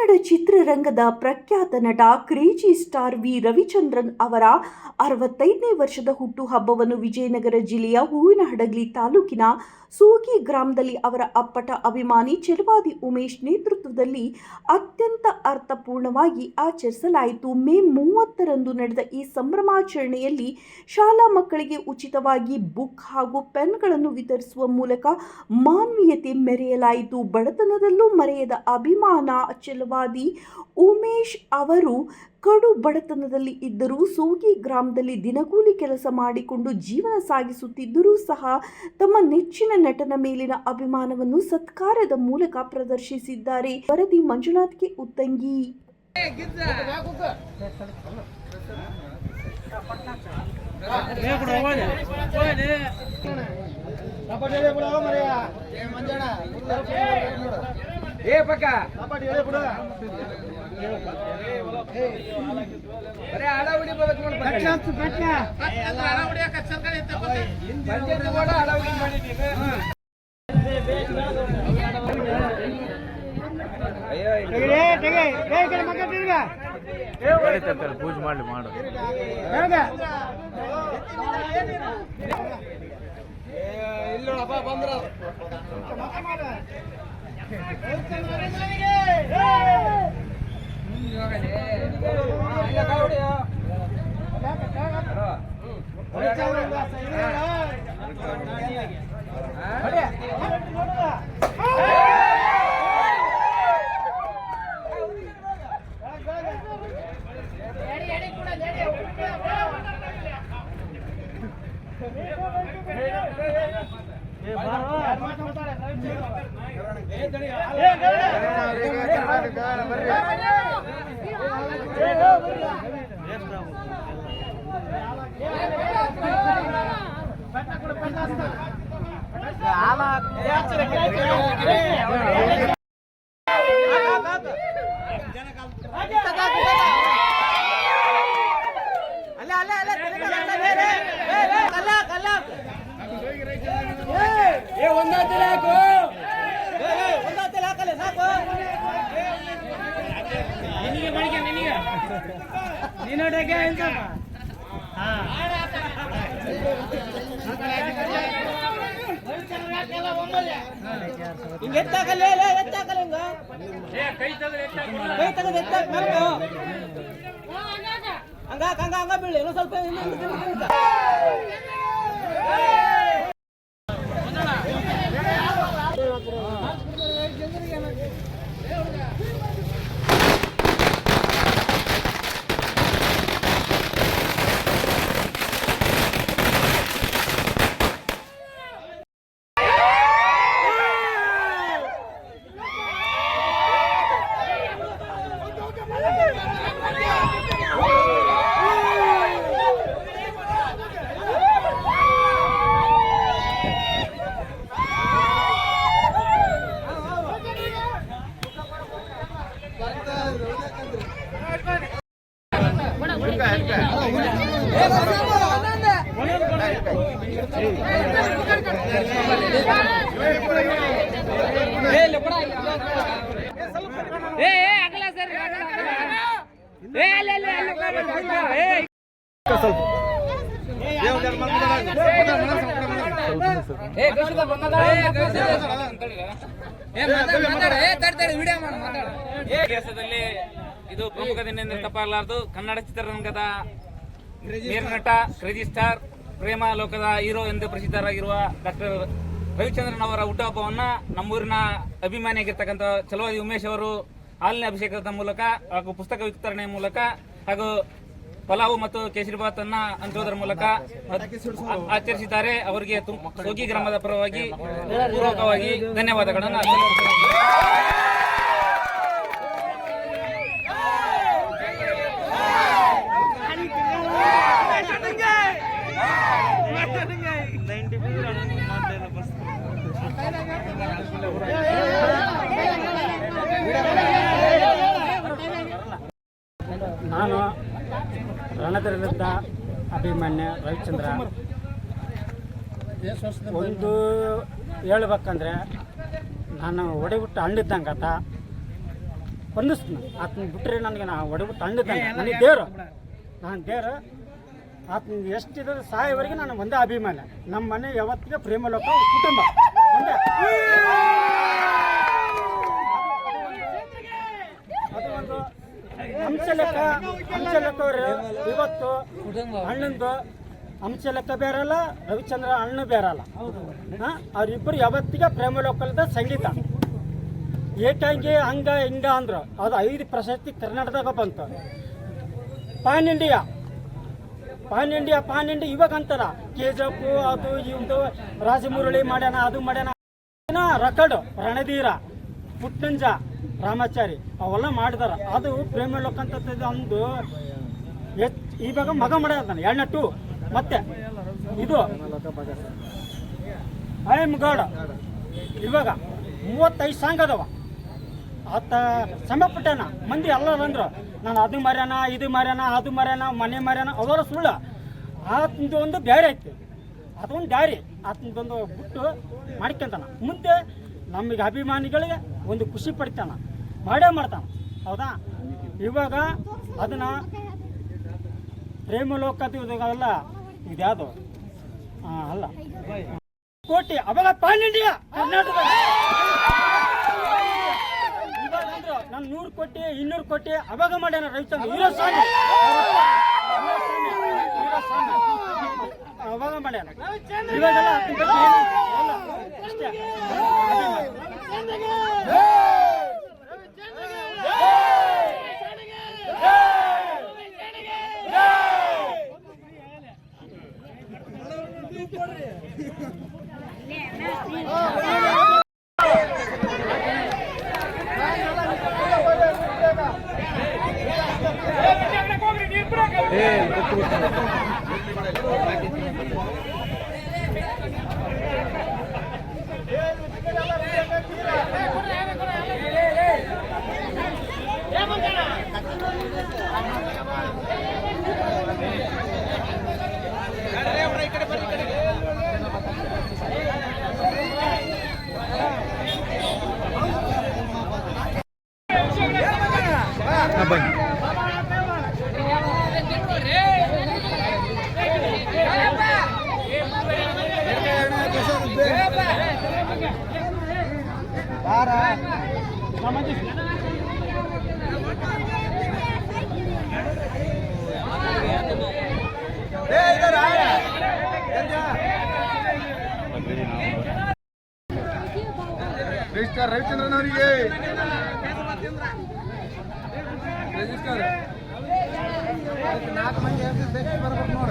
ಕನ್ನಡ ಚಿತ್ರರಂಗದ ಪ್ರಖ್ಯಾತ ನಟ ಕ್ರೇಜಿ ಸ್ಟಾರ್ ವಿ ರವಿಚಂದ್ರನ್ ಅವರ 65ನೇ ವರ್ಷದ ಹುಟ್ಟುಹಬ್ಬವನ್ನು ವಿಜಯನಗರ ಜಿಲ್ಲೆಯ ಹೂವಿನಹಡಗಲಿ ತಾಲೂಕಿನ ಸೂಗಿ ಗ್ರಾಮದಲ್ಲಿ ಅವರ ಅಪ್ಪಟ ಅಭಿಮಾನಿ ಛಲವಾದಿ ಉಮೇಶ್ ನೇತೃತ್ವದಲ್ಲಿ ಅತ್ಯಂತ ಅರ್ಥಪೂರ್ಣವಾಗಿ ಆಚರಿಸಲಾಯಿತು. ಮೇ 30ರಂದು ನಡೆದ ಈ ಸಂಭ್ರಮಾಚರಣೆಯಲ್ಲಿ ಶಾಲಾ ಮಕ್ಕಳಿಗೆ ಉಚಿತವಾಗಿ ಬುಕ್ ಹಾಗೂ ಪೆನ್ಗಳನ್ನು ವಿತರಿಸುವ ಮೂಲಕ ಮಾನವೀಯತೆ ಮೆರೆಯಲಾಯಿತು. ಬಡತನದಲ್ಲೂ ಮರೆಯದ ಅಭಿಮಾನ ಛಲವಾದಿ ಉಮೇಶ್ ಅವರು ಕಡು ಬಡತನದಲ್ಲಿ ಇದ್ದರೂ ಸೂಗಿ ಗ್ರಾಮದಲ್ಲಿ ದಿನಗೂಲಿ ಕೆಲಸ ಮಾಡಿಕೊಂಡು ಜೀವನ ಸಾಗಿಸುತ್ತಿದ್ದರೂ ಸಹ ತಮ್ಮ ನೆಚ್ಚಿನ ನಟನ ಮೇಲಿನ ಅಭಿಮಾನವನ್ನು ಸತ್ಕಾರ್ಯದ ಮೂಲಕ ಪ್ರದರ್ಶಿಸಿದ್ದಾರೆ. ವರದಿ ಮಂಜುನಾಥ್ ಕೆ ಉತ್ತಂಗಿ. ಪೂಜೆ ಮಾಡ್ಲಿ ಮಾಡು ಇಲ್ಲಪ್ಪ ಬಂದ್ರ ಹಂಗ ಬೀಳಿ ಸ್ವಲ್ಪ ದೇಶದಲ್ಲಿ ಇದು ಪ್ರಮುಖ ದಿನ ಎಂದು ತಪ್ಪಾಗಲಾರದು. ಕನ್ನಡ ಚಿತ್ರರಂಗದ ನಟ ಕ್ರೇಜಿ ಸ್ಟಾರ್ ಪ್ರೇಮ ಲೋಕದ ಹೀರೋ ಎಂದು ಪ್ರಸಿದ್ಧರಾಗಿರುವ ಡಾಕ್ಟರ್ ರವಿಚಂದ್ರನ್ ಅವರ ಹುಟ್ಟುಹಬ್ಬವನ್ನ ನಮ್ಮೂರಿನ ಅಭಿಮಾನಿಯಾಗಿರ್ತಕ್ಕಂಥ ಛಲವಾದಿ ಉಮೇಶ್ ಅವರು ಹಾಲಿನ ಅಭಿಷೇಕದ ಮೂಲಕ ಹಾಗೂ ಪುಸ್ತಕ ವಿತರಣೆಯ ಮೂಲಕ ಹಾಗೂ ಪಲಾವು ಮತ್ತು ಕೇಸರಿಬಾತ್ ಅನ್ನ ಹಂಚುವುದರ ಮೂಲಕ ಆಚರಿಸಿದ್ದಾರೆ. ಅವರಿಗೆ ಸೋಗಿ ಗ್ರಾಮದ ಪರವಾಗಿ ಪೂರ್ವಕವಾಗಿ ಧನ್ಯವಾದಗಳನ್ನು ನಾನು ರಣಧೀರದ ಅಭಿಮನ್ಯ ರವಿಚಂದ್ರ. ಒಂದು ಹೇಳ್ಬೇಕಂದ್ರೆ ನಾನು ಒಡೆಬಿಟ್ಟು ಹಣ್ಣಿದ್ದಂಗೆ ಆತ ಸ್ಪಂದಿಸ್ತೀನಿ. ಆತನ ಬಿಟ್ಟರೆ ನನಗೆ ನಾ ಹೊಡೆಬಿಟ್ಟು ತಂಡಿದ್ದಾನೆ, ನನಗೆ ದೇವರು, ನಾನು ದೇವರು. ಆತನ ಎಷ್ಟಿದೆ ಸಾಯವರೆಗೆ ನಾನು ಒಂದೇ ಅಭಿಮಾನ. ನಮ್ಮ ಮನೆ ಯಾವತ್ತಿಗೆ ಪ್ರೇಮ ಲೋಕ ಕುಟುಂಬ ಒಂದೇ. ಅದು ಒಂದು ಅಂಶ ಲೆಕ್ಕ ಇವತ್ತು ಅಣ್ಣಂದು ಅಂಶ ಲೆಕ್ಕ ಬೇರಲ್ಲ, ರವಿಚಂದ್ರ ಅಣ್ಣ ಬೇರಲ್ಲ. ಅವರಿಬ್ಬರು ಯಾವತ್ತಿಗೆ ಪ್ರೇಮ ಲೋಕದ ಸಂಗೀತ ಏಕಾಂಗಿ ಹಂಗ ಹಿಂಗ ಅಂದ್ರು. ಅದು 5 ಪ್ರಶಸ್ತಿ ಕರ್ನಾಟಕದಾಗ ಬಂತು. ಪಾನ್ ಇಂಡಿಯಾ ಇವಾಗ ಅಂತಾರ KGF ಅದು ಇವ್ದು ರಾಜಮುರಳಿ ಮಾಡ್ಯಾನ, ಅದು ಮಾಡ್ಯಾನ. ರೆಕಾರ್ಡ್ ರಣಧೀರ, ಪುಟ್ಟಂಜ, ರಾಮಾಚಾರಿ ಅವೆಲ್ಲ ಮಾಡಿದಾರ. ಅದು ಪ್ರೇಮ ಲೋಕ ಅಂತ ಒಂದು ಇವಾಗ ಮಗ ಮಾಡ್ಯಾನ 2 ಮತ್ತೆ ಇದು ಐ ಎಮ್ ಗಾಡ್ ಇವಾಗ 35 ಸಾಂಗ್ ಅದಾವ. ಆತ ಸಮಯಪಟ್ಟನ ಮಂದಿ ಎಲ್ಲ ಬಂದ್ರು, ನಾನು ಅದು ಮಾರ್ಯಾನ, ಇದು ಮಾರ್ಯಾನ, ಅದು ಮಾರ್ಯಾನ, ಮನೆ ಮಾರ್ಯಾನ, ಅವರ ಸುಳ್ಳು. ಆತಂದು ಒಂದು ಬೇರೆ ಐತಿ, ಅದೊಂದು ದಾರಿ ಆತಂದೊಂದು ಬಿಟ್ಟು ಮಾಡ್ಕೊಂತಾನ. ಮುಂದೆ ನಮಗೆ ಅಭಿಮಾನಿಗಳಿಗೆ ಒಂದು ಖುಷಿ ಪಡ್ತಾನ, ಮಾಡೇ ಮಾಡ್ತಾನ. ಹೌದಾ? ಇವಾಗ ಅದನ್ನ ಪ್ರೇಮ ಲೋಕದಲ್ಲ ಇದ್ಯಾವುದು ಅಲ್ಲ ಕೋಟಿ ಅವಾಗ ಪಾನ್ ಇಂಡಿಯಾ ಕರ್ನಾಟಕ. ಇವಾಗ ಅಂದ್ರು ನಾನು 100 ಕೋಟಿ 200 ಕೋಟಿ ಅವಾಗ ಮಾಡ್ಯಾನ ರವಿಚಂದ್ರ ಹೀರೋ ಸ್ವಾಮಿ ಅವಾಗ ಮಾಡ್ಯಾನ. ಇವಾಗೆಲ್ಲ ಅಷ್ಟೇ. ರಿಜಿಸ್ಟರ್ ರವಿಚಂದ್ರನ್ ಅವರಿಗೆ ರಿಜಿಸ್ಟರ್ 4 ಮಂದಿ ಬರ್ಬೇಕು ನೋಡ.